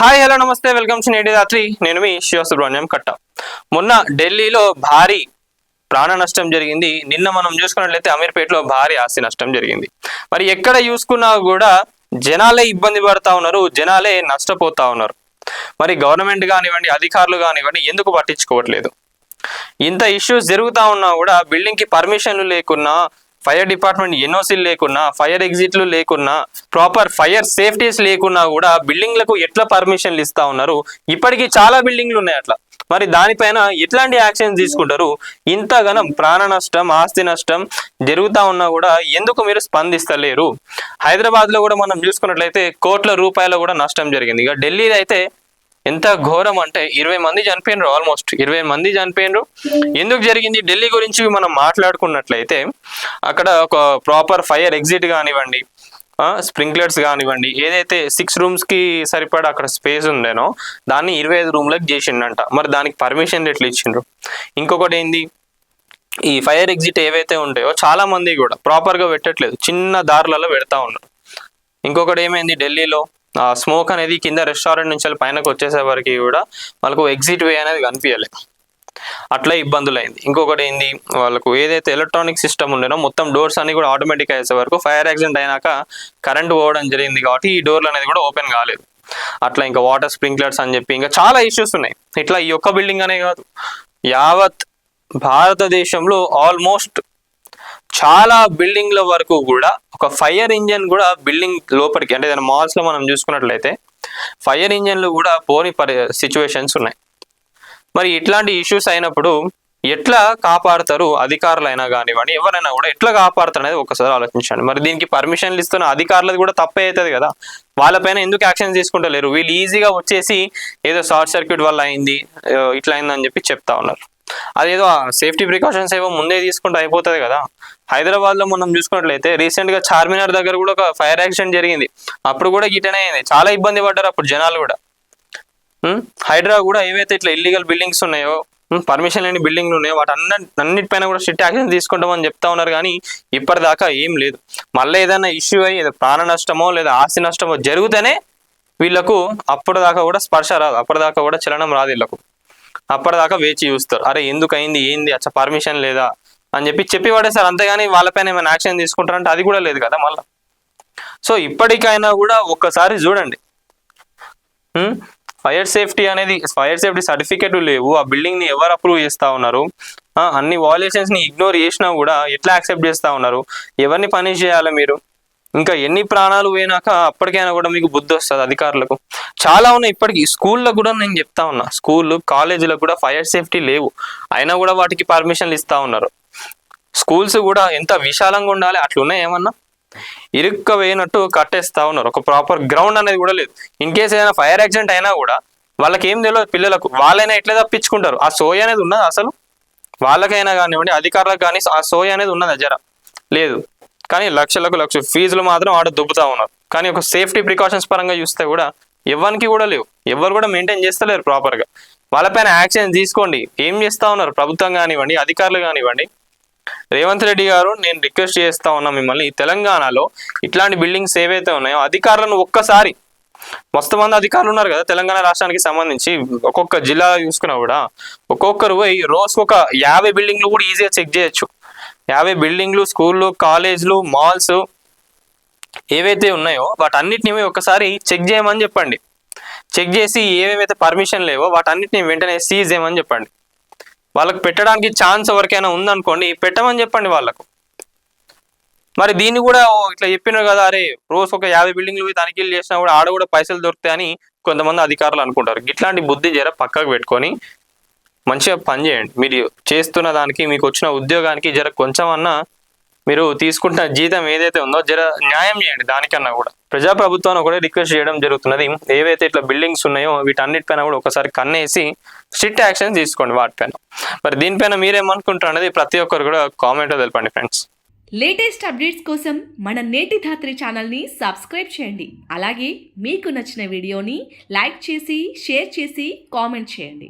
Hi hello నమస్తే welcome to నేటి రాత్రి. నేను మీ శివసుబ్రహ్మణ్యం కట్ట. మొన్న ఢిల్లీలో భారీ ప్రాణ నష్టం జరిగింది. నిన్న మనం చూసుకున్నట్లయితే అమీర్పేటలో భారీ ఆస్తి నష్టం జరిగింది. మరి ఎక్కడ చూసుకున్నా కూడా జనాలే ఇబ్బంది పడతా ఉన్నారు, జనాలే నష్టపోతా ఉన్నారు. మరి గవర్నమెంట్ కానివ్వండి, అధికారులు కానివ్వండి ఎందుకు పట్టించుకోవట్లేదు? ఇంత ఇష్యూస్ జరుగుతూ ఉన్నా కూడా బిల్డింగ్కి పర్మిషన్లు లేకున్నా, ఫైర్ డిపార్ట్మెంట్ ఎన్ఓసీలు లేకున్నా, ఫైర్ ఎగ్జిట్లు లేకున్నా, ప్రాపర్ ఫైర్ సేఫ్టీస్ లేకున్నా కూడా బిల్డింగ్లకు ఎట్లా పర్మిషన్లు ఇస్తా ఉన్నారు? ఇప్పటికీ చాలా బిల్డింగ్లు ఉన్నాయి అట్లా. మరి దానిపైన ఎట్లాంటి యాక్షన్ తీసుకుంటారు? ఇంతగానం ప్రాణ నష్టం, ఆస్తి నష్టం జరుగుతూ ఉన్నా కూడా ఎందుకు మీరు స్పందిస్తలేరు? హైదరాబాద్ లో కూడా మనం చూసుకున్నట్లయితే కోట్ల రూపాయల కూడా నష్టం జరిగింది. ఇక ఢిల్లీలో అయితే ఎంత ఘోరం అంటే 20 మంది చనిపోయినరు, ఆల్మోస్ట్ 20 మంది చనిపోయినరు. ఎందుకు జరిగింది? ఢిల్లీ గురించి మనం మాట్లాడుకున్నట్లయితే అక్కడ ఒక ప్రాపర్ ఫైర్ ఎగ్జిట్ కానివ్వండి, స్ప్రింక్లర్స్ కానివ్వండి, ఏదైతే 6 rooms కి సరిపడా అక్కడ స్పేస్ ఉందేనో దాన్ని 25 రూమ్లకు చేసిండంట. మరి దానికి పర్మిషన్ ఎట్లా ఇచ్చిండ్రు? ఇంకొకటి ఏంది, ఈ ఫైర్ ఎగ్జిట్ ఏవైతే ఉంటాయో చాలా మంది కూడా ప్రాపర్గా పెట్టట్లేదు, చిన్న దారులలో పెడతా ఉన్నారు. ఇంకొకటి ఏమైంది, ఢిల్లీలో స్మోక్ అనేది కింద రెస్టారెంట్ నుంచి పైనకు వచ్చేసే వరకు కూడా వాళ్ళకు ఎగ్జిట్ వే అనేది కనిపించలేదు, అట్లా ఇబ్బందులు అయింది. ఇంకొకటి ఏంది, వాళ్ళకు ఏదైతే ఎలక్ట్రానిక్ సిస్టమ్ ఉండేనో మొత్తం డోర్స్ అన్ని కూడా ఆటోమేటిక్ అయ్యే వరకు ఫైర్ యాక్సిడెంట్ అయినాక కరెంట్ పోవడం జరిగింది కాబట్టి ఈ డోర్లు అనేది కూడా ఓపెన్ కాలేదు. అట్లా ఇంకా వాటర్ స్ప్రింక్లర్స్ అని చెప్పి ఇంకా చాలా ఇష్యూస్ ఉన్నాయి. ఇట్లా ఈ ఒక్క బిల్డింగ్ అనే కాదు, యావత్ భారతదేశంలో ఆల్మోస్ట్ చాలా బిల్డింగ్ల వరకు కూడా ఒక ఫైర్ ఇంజన్ కూడా బిల్డింగ్ లోపలికి, అంటే ఏదైనా మాల్స్ లో మనం చూసుకున్నట్లయితే ఫైర్ ఇంజన్లు కూడా పోని సిచ్యువేషన్స్ ఉన్నాయి. మరి ఇట్లాంటి ఇష్యూస్ అయినప్పుడు ఎట్లా కాపాడతారు? అధికారులైనా కానివ్వండి, ఎవరైనా కూడా ఎట్లా కాపాడతారు అనేది ఒకసారి ఆలోచించండి. మరి దీనికి పర్మిషన్లు ఇస్తున్న అధికారులది కూడా తప్పే అవుతుంది కదా, వాళ్ళపైన ఎందుకు యాక్షన్ తీసుకుంటలేరు? వీళ్ళు ఈజీగా వచ్చేసి ఏదో షార్ట్ సర్క్యూట్ వల్ల అయింది, ఇట్లా అయిందని చెప్పి చెప్తా ఉన్నారు. అదేదో సేఫ్టీ ప్రికాషన్స్ ఏవో ముందే తీసుకుంటే అయిపోతుంది కదా. హైదరాబాద్ లో మనం చూసుకున్నట్లయితే రీసెంట్ గా చార్మినార్ దగ్గర కూడా ఒక ఫైర్ యాక్సిడెంట్ జరిగింది. అప్పుడు కూడా గిటనే అయింది, చాలా ఇబ్బంది పడ్డారు అప్పుడు జనాలు కూడా. హైదరాబాద్ కూడా ఏవైతే ఇట్లా ఇల్లీగల్ బిల్డింగ్స్ ఉన్నాయో, పర్మిషన్ లేని బిల్డింగ్లు ఉన్నాయో వాటి అన్నిటిపైన కూడా స్ట్రిక్ట్ యాక్షన్ తీసుకుంటామని చెప్తా ఉన్నారు, కానీ ఇప్పటిదాకా ఏం లేదు. మళ్ళీ ఏదైనా ఇష్యూ అయ్యి ఏదో ప్రాణ నష్టమో లేదా ఆస్తి నష్టమో జరిగితేనే వీళ్ళకు అప్పటిదాకా కూడా స్పర్శ రాదు, అప్పటిదాకా కూడా చలనం రాదు వీళ్ళకు. అప్పటిదాకా వేచి చూస్తారు, అరే ఎందుకు అయింది, ఏంది, అచ్చా పర్మిషన్ లేదా అని చెప్పి పడేస్తారు. అంతేగాని వాళ్ళపైన ఏమైనా యాక్షన్ తీసుకుంటారంటే అది కూడా లేదు కదా మళ్ళీ. సో ఇప్పటికైనా కూడా ఒక్కసారి చూడండి, ఫైర్ సేఫ్టీ సర్టిఫికేట్ లేవు, ఆ బిల్డింగ్ ని ఎవరు అప్రూవ్ చేస్తా ఉన్నారు, అన్ని వాల్యుయేషన్స్ ని ఇగ్నోర్ చేసినా కూడా ఎట్లా యాక్సెప్ట్ చేస్తా ఉన్నారు? ఎవరిని పనిష్ చేయాలి మీరు? ఇంకా ఎన్ని ప్రాణాలు పోయినాక అప్పటికైనా కూడా మీకు బుద్ధి వస్తుంది అధికారులకు? చాలా ఉన్నాయి ఇప్పటికీ. స్కూల్లో కూడా నేను చెప్తా ఉన్నా, స్కూల్ కాలేజీలకు కూడా ఫైర్ సేఫ్టీ లేవు, అయినా కూడా వాటికి పర్మిషన్లు ఇస్తా ఉన్నారు. స్కూల్స్ కూడా ఎంత విశాలంగా ఉండాలి అట్లున్నాయి, ఏమన్నా ఇరుక్క వేయనట్టు కట్టేస్తా ఉన్నారు. ఒక ప్రాపర్ గ్రౌండ్ అనేది కూడా లేదు. ఇన్ కేసు ఏదైనా ఫైర్ యాక్సిడెంట్ అయినా కూడా వాళ్ళకి ఏం తెలియదు పిల్లలకు, వాళ్ళైనా ఎట్లా తప్పించుకుంటారు? ఆ సోయ అనేది ఉన్నది అసలు? వాళ్ళకైనా కానివ్వండి, అధికారులకు కానీ ఆ సోయ అనేది ఉన్నది జర లేదు. కానీ లక్ష ఫీజులు మాత్రం ఆడ దుబ్బుతా ఉన్నారు. కానీ ఒక సేఫ్టీ ప్రికాషన్స్ పరంగా చూస్తే కూడా ఎవరికి కూడా లేవు, ఎవరు కూడా మెయింటైన్ చేస్తలేరు ప్రాపర్గా. వాళ్ళపైన యాక్షన్ తీసుకోండి. ఏం చేస్తా ఉన్నారు ప్రభుత్వం కానివ్వండి, అధికారులు కానివ్వండి? రేవంత్ రెడ్డి గారు, నేను రిక్వెస్ట్ చేస్తా ఉన్నా మిమ్మల్ని, తెలంగాణలో ఇట్లాంటి బిల్డింగ్స్ ఏవైతే ఉన్నాయో అధికారులను ఒక్కసారి, మస్తు మంది అధికారులు ఉన్నారు కదా తెలంగాణ రాష్ట్రానికి సంబంధించి, ఒక్కొక్క జిల్లా చూసుకున్నా కూడా ఒక్కొక్కరు పోయి రోజుకు ఒక 50 బిల్డింగ్లు కూడా ఈజీగా చెక్ చేయొచ్చు. 50 బిల్డింగ్లు, స్కూళ్ళు, కాలేజ్లు, మాల్స్ ఏవైతే ఉన్నాయో వాటన్నిటిని ఒకసారి చెక్ చేయమని చెప్పండి. చెక్ చేసి ఏవేవైతే పర్మిషన్ లేవో వాటన్నిటిని వెంటనే సీజ్ చేయమని చెప్పండి. వాళ్ళకి పెట్టడానికి ఛాన్స్ ఎవరికైనా ఉందనుకోండి, పెట్టమని చెప్పండి వాళ్ళకు. మరి దీన్ని కూడా ఇట్లా చెప్పినారు కదా, అరే రోజు ఒక 50 బిల్డింగ్లు తనిఖీలు చేసినా కూడా ఆడ కూడా పైసలు దొరుకుతాయని కొంతమంది అధికారులు అనుకుంటారు. ఇట్లాంటి బుద్ధి జర పక్కకు పెట్టుకొని మంచిగా పని చేయండి. మీరు చేస్తున్న దానికి, మీకు వచ్చిన ఉద్యోగానికి జర కొంచెం అన్నా మీరు తీసుకుంటున్న జీతం ఏదైతే ఉందో జర న్యాయం చేయండి. దానికన్నా కూడా ప్రజాప్రభుత్వాన్ని కూడా రిక్వెస్ట్ చేయడం జరుగుతున్నది, ఏవైతే ఇట్లా బిల్డింగ్స్ ఉన్నాయో వీటన్నిటిపైన కూడా ఒకసారి కన్నేసి స్ట్రిక్ట్ యాక్షన్ తీసుకోండి వాటిపైన. మరి దీనిపైన మీరేమనుకుంటారు అనేది ప్రతి ఒక్కరు కూడా కామెంట్లో తెలపండి ఫ్రెండ్స్. లేటెస్ట్ అప్డేట్స్ కోసం మన నేటి ధాత్రి ఛానల్ని సబ్స్క్రైబ్ చేయండి. అలాగే మీకు నచ్చిన వీడియోని లైక్ చేసి, షేర్ చేసి, కామెంట్ చేయండి.